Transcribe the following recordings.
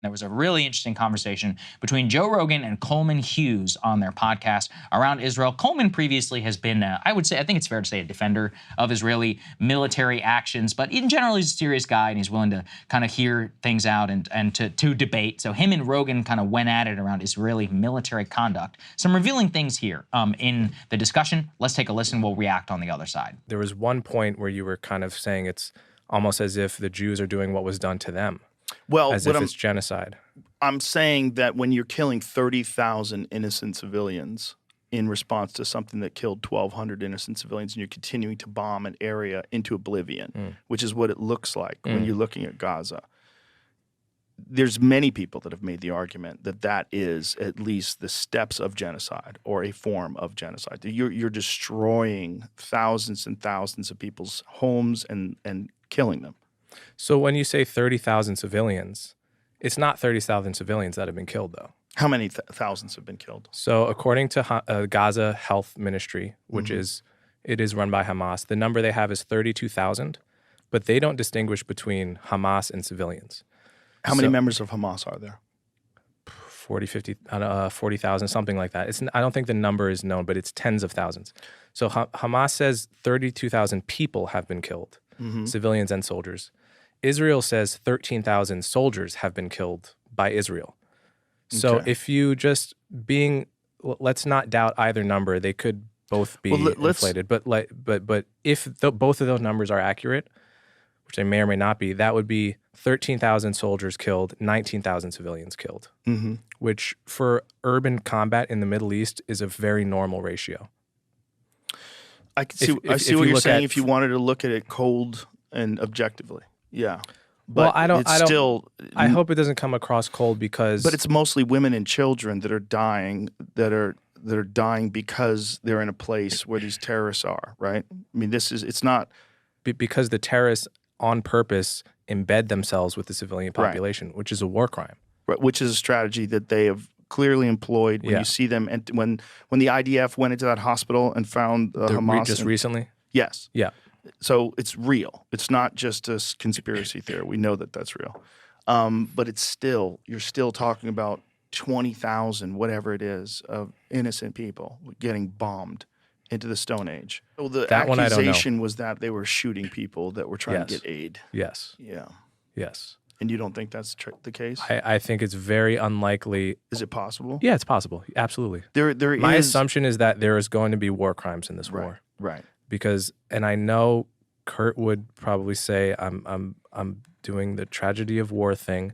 There was a really interesting conversation between Joe Rogan and Coleman Hughes on their podcast around Israel. Coleman previously has been, I think it's fair to say, a defender of Israeli military actions, but in general, he's a serious guy and he's willing to kind of hear things out and to debate. So him and Rogan kind of went at it around Israeli military conduct. Some revealing things here in the discussion. Let's take a listen. We'll react on the other side. There was one point where you were kind of saying it's almost as if the Jews are doing what was done to them. Well, as if it's genocide. I'm saying that when you're killing 30,000 innocent civilians in response to something that killed 1,200 innocent civilians, and you're continuing to bomb an area into oblivion, which is what it looks like when you're looking at Gaza, there's many people that have made the argument that that is at least the steps of genocide or a form of genocide. You're destroying thousands and thousands of people's homes and killing them. So when you say 30,000 civilians, it's not 30,000 civilians that have been killed, though. How many thousands have been killed? So according to Gaza Health Ministry, which is run by Hamas, the number they have is 32,000, but they don't distinguish between Hamas and civilians. How many members of Hamas are there? 40,000, something like that. I don't think the number is known, but it's tens of thousands. So Hamas says 32,000 people have been killed, civilians and soldiers. Israel says 13,000 soldiers have been killed by Israel. So if you let's not doubt either number. They could both be inflated. But if both of those numbers are accurate, which they may or may not be, that would be 13,000 soldiers killed, 19,000 civilians killed, which for urban combat in the Middle East is a very normal ratio. I see what you're saying if you wanted to look at it cold and objectively. Yeah. But I hope it doesn't come across cold because... But it's mostly women and children that are dying, that are dying because they're in a place where these terrorists are, right? I mean, it's not... Because the terrorists on purpose embed themselves with the civilian population, which is a war crime. Right, which is a strategy that they have clearly employed when you see them. And when the IDF went into that hospital and found Hamas... Just recently? Yes. Yeah. So it's real. It's not just a conspiracy theory. We know that that's real. But you're still talking about 20,000, whatever it is, of innocent people getting bombed into the Stone Age. So the accusation was that they were shooting people that were trying to get aid. Yes. Yeah. Yes. And you don't think that's the case? I think it's very unlikely. Is it possible? Yeah, it's possible. Absolutely. My assumption is that there is going to be war crimes in this war. Right. Because, and I know Kurt would probably say I'm doing the tragedy of war thing,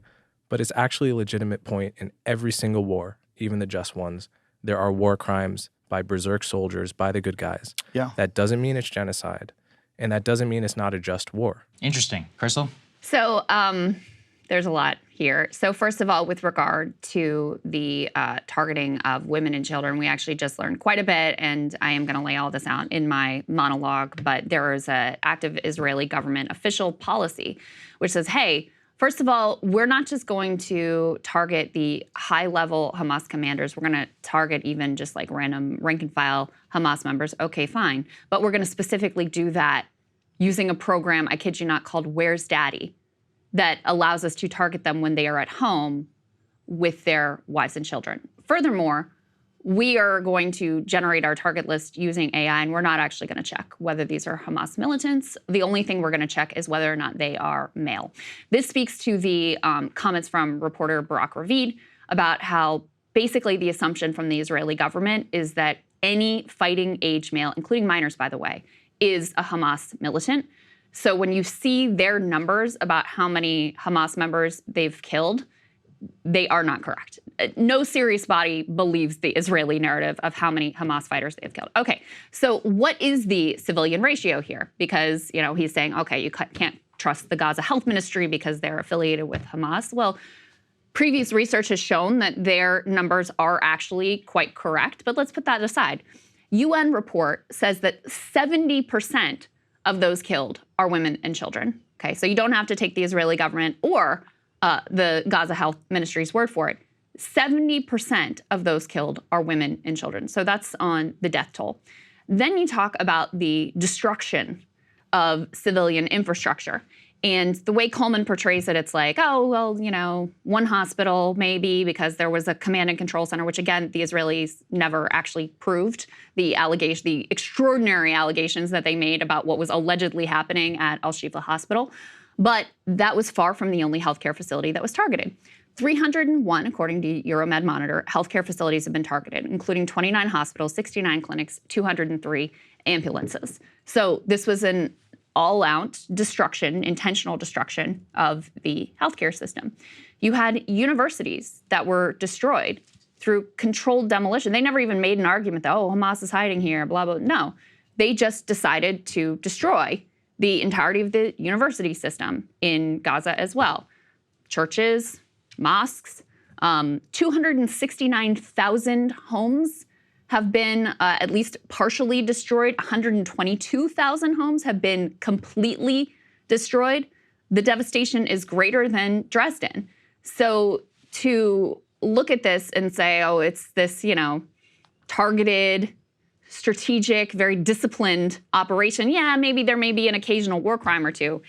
but it's actually a legitimate point in every single war, even the just ones. There are war crimes by berserk soldiers, by the good guys. Yeah. That doesn't mean it's genocide, and that doesn't mean it's not a just war. Interesting. Krystal? So there's a lot here. So first of all, with regard to the targeting of women and children, we actually just learned quite a bit, and I am going to lay all this out in my monologue, but there is an active Israeli government official policy which says, hey, first of all, we're not just going to target the high-level Hamas commanders. We're going to target even just like random rank-and-file Hamas members. Okay, fine. But we're going to specifically do that using a program, I kid you not, called Where's Daddy, that allows us to target them when they are at home with their wives and children. Furthermore, we are going to generate our target list using AI, and we're not actually going to check whether these are Hamas militants. The only thing we're going to check is whether or not they are male. This speaks to the comments from reporter Barak Ravid about how basically the assumption from the Israeli government is that any fighting age male, including minors, by the way, is a Hamas militant. So when you see their numbers about how many Hamas members they've killed, they are not correct. No serious body believes the Israeli narrative of how many Hamas fighters they've killed. Okay, so what is the civilian ratio here? Because, he's saying, okay, you can't trust the Gaza Health Ministry because they're affiliated with Hamas. Well, previous research has shown that their numbers are actually quite correct, but let's put that aside. UN report says that 70% of those killed are women and children. Okay, so you don't have to take the Israeli government or the Gaza Health Ministry's word for it. 70% of those killed are women and children. So that's on the death toll. Then you talk about the destruction of civilian infrastructure. And the way Coleman portrays it, it's like, oh, well, you know, one hospital maybe because there was a command and control center, which again, the Israelis never actually proved the extraordinary allegations that they made about what was allegedly happening at Al-Shifa Hospital. But that was far from the only healthcare facility that was targeted. 301, according to Euromed Monitor, healthcare facilities have been targeted, including 29 hospitals, 69 clinics, 203 ambulances. So this was an all-out destruction, intentional destruction of the healthcare system. You had universities that were destroyed through controlled demolition. They never even made an argument that, oh, Hamas is hiding here, blah, blah. No, they just decided to destroy the entirety of the university system in Gaza as well. Churches, mosques, 269,000 homes have been at least partially destroyed. 122,000 homes have been completely destroyed. The devastation is greater than Dresden. So to look at this and say, oh, it's this, you know, targeted, strategic, very disciplined operation. Yeah, maybe there may be an occasional war crime or two.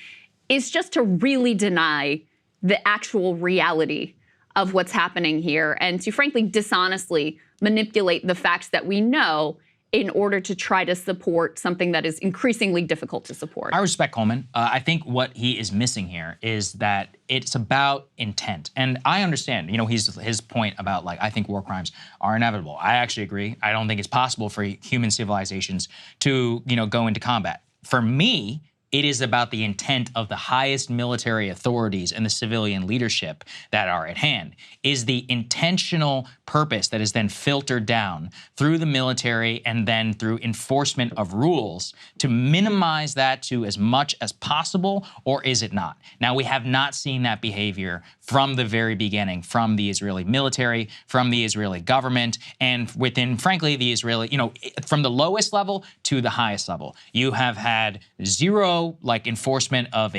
It's just to really deny the actual reality of what's happening here and to frankly dishonestly manipulate the facts that we know in order to try to support something that is increasingly difficult to support. I respect Coleman. I think what he is missing here is that it's about intent. And I understand, you know, his point about, like, I think war crimes are inevitable. I actually agree. I don't think it's possible for human civilizations to, you know, go into combat. For me, it is about the intent of the highest military authorities and the civilian leadership that are at hand, is the intentional purpose that is then filtered down through the military and then through enforcement of rules to minimize that to as much as possible, or is it not? Now, we have not seen that behavior from the very beginning, from the Israeli military, from the Israeli government, and within, frankly, the Israeli, you know, from the lowest level to the highest level. You have had zero enforcement of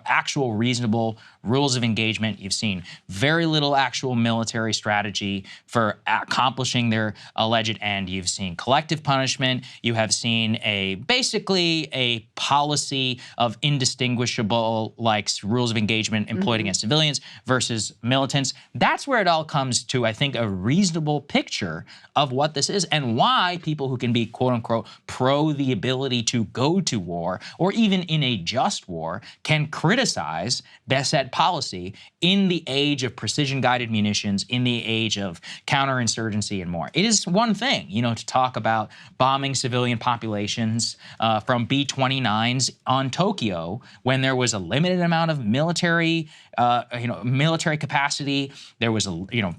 actual reasonable rules of engagement. You've seen very little actual military strategy for accomplishing their alleged end. You've seen collective punishment. You have seen basically a policy of indistinguishable rules of engagement employed against civilians versus militants. That's where it all comes to, I think, a reasonable picture of what this is and why people who can be, quote unquote, pro the ability to go to war, or even in a just war, can criticize that said policy in the age of precision-guided munitions, in the age of counterinsurgency and more. It is one thing, you know, to talk about bombing civilian populations from B-29s on Tokyo when there was a limited amount of military capacity. There was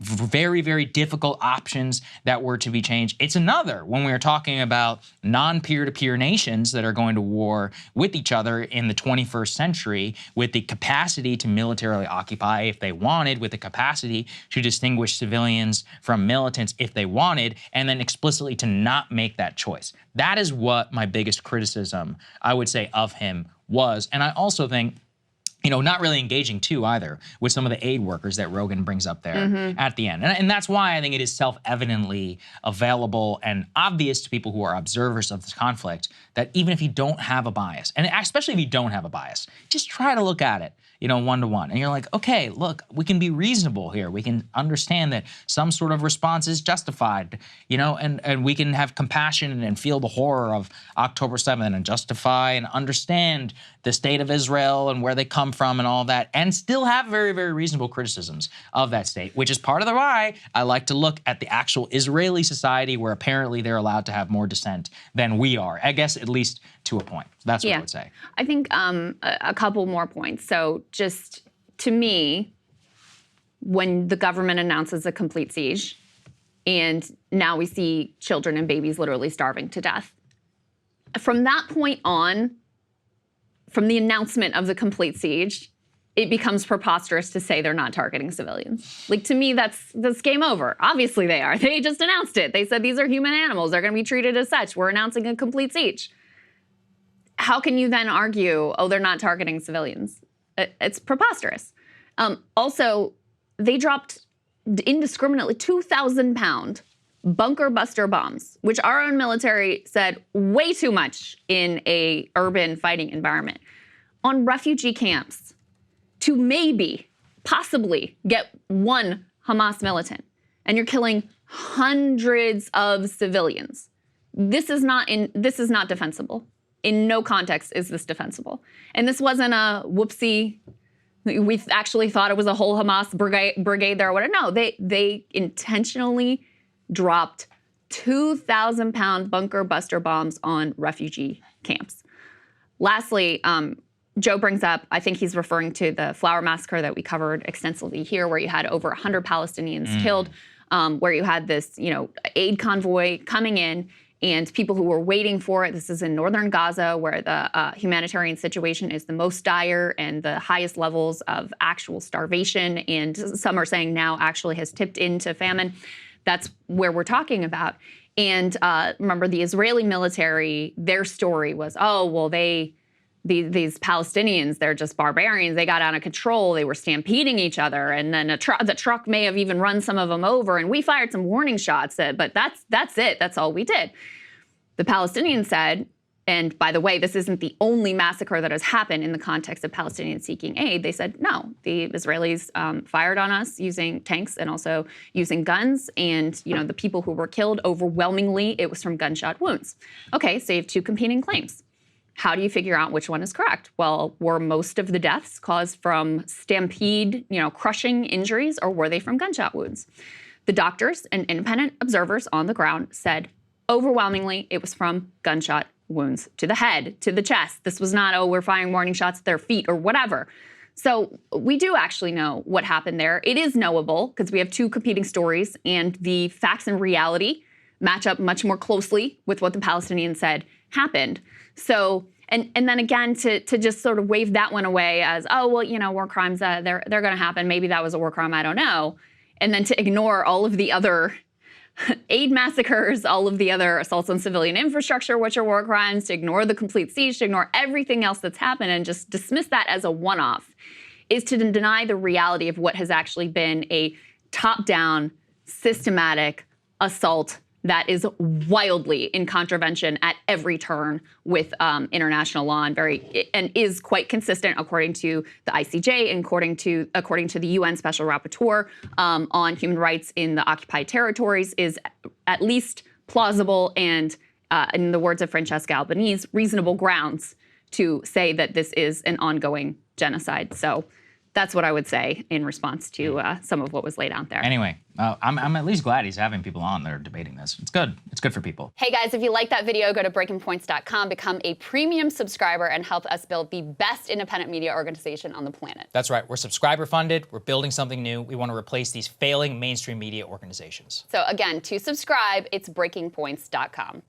very, very difficult options that were to be changed. It's another when we're talking about non-peer-to-peer nations that are going to war with each other in the 21st century with the capacity to militarily occupy if they wanted, with the capacity to distinguish civilians from militants if they wanted, and then explicitly to not make that choice. That is what my biggest criticism, I would say, of him was. And I also think, you know, not really engaging too either with some of the aid workers that Rogan brings up there at the end. And that's why I think it is self-evidently available and obvious to people who are observers of this conflict that even if you don't have a bias, and especially if you don't have a bias, just try to look at it, you know, one-to-one. And you're like, okay, look, we can be reasonable here. We can understand that some sort of response is justified, you know, and we can have compassion and feel the horror of October 7th and justify and understand the state of Israel and where they come from and all that, and still have very, very reasonable criticisms of that state, which is part of the why I like to look at the actual Israeli society where apparently they're allowed to have more dissent than we are, I guess, at least to a point. That's what I would say. I think a couple more points. So just to me, when the government announces a complete siege and now we see children and babies literally starving to death, from that point on, from the announcement of the complete siege, it becomes preposterous to say they're not targeting civilians. Like, to me, that's game over. Obviously they are. They just announced it. They said these are human animals. They're going to be treated as such. We're announcing a complete siege. How can you then argue, oh, they're not targeting civilians? It's preposterous. Also, they dropped indiscriminately 2,000-pound bunker buster bombs, which our own military said way too much in a urban fighting environment. on refugee camps to maybe, possibly get one Hamas militant, and you're killing hundreds of civilians. This is not defensible. In no context is this defensible. And this wasn't a whoopsie, we actually thought it was a whole Hamas brigade there or whatever. No, they intentionally dropped 2,000-pound bunker buster bombs on refugee camps. Lastly, Joe brings up, I think he's referring to the Flower Massacre that we covered extensively here, where you had over 100 Palestinians killed, where you had this, aid convoy coming in and people who were waiting for it. This is in northern Gaza, where the humanitarian situation is the most dire and the highest levels of actual starvation. And some are saying now actually has tipped into famine. That's where we're talking about. And remember, the Israeli military, their story was, oh, well, these Palestinians, they're just barbarians. They got out of control. They were stampeding each other. And then the truck may have even run some of them over. And we fired some warning shots, but that's it. That's all we did. The Palestinians said, and by the way, this isn't the only massacre that has happened in the context of Palestinians seeking aid. They said, no, the Israelis fired on us using tanks and also using guns. And, the people who were killed, overwhelmingly, it was from gunshot wounds. Okay, so you have two competing claims. How do you figure out which one is correct? Well, were most of the deaths caused from stampede, crushing injuries, or were they from gunshot wounds? The doctors and independent observers on the ground said, overwhelmingly, it was from gunshot wounds to the head, to the chest. This was not, oh, we're firing warning shots at their feet or whatever. So we do actually know what happened there. It is knowable because we have two competing stories, and the facts and reality match up much more closely with what the Palestinians said happened. So, and then again, to just sort of wave that one away as, oh, well, war crimes, they're going to happen. Maybe that was a war crime, I don't know. And then to ignore all of the other aid massacres, all of the other assaults on civilian infrastructure, which are war crimes, to ignore the complete siege, to ignore everything else that's happened and just dismiss that as a one-off, is to deny the reality of what has actually been a top-down, systematic assault that is wildly in contravention at every turn with international law and is quite consistent according to the ICJ and according to the UN Special Rapporteur on human rights in the occupied territories, is at least plausible and, in the words of Francesca Albanese, reasonable grounds to say that this is an ongoing genocide. So that's what I would say in response to some of what was laid out there. Anyway, I'm at least glad he's having people on that are debating this. It's good. It's good for people. Hey guys, if you like that video, go to breakingpoints.com, become a premium subscriber, and help us build the best independent media organization on the planet. That's right. We're subscriber funded. We're building something new. We want to replace these failing mainstream media organizations. So again, to subscribe, it's breakingpoints.com.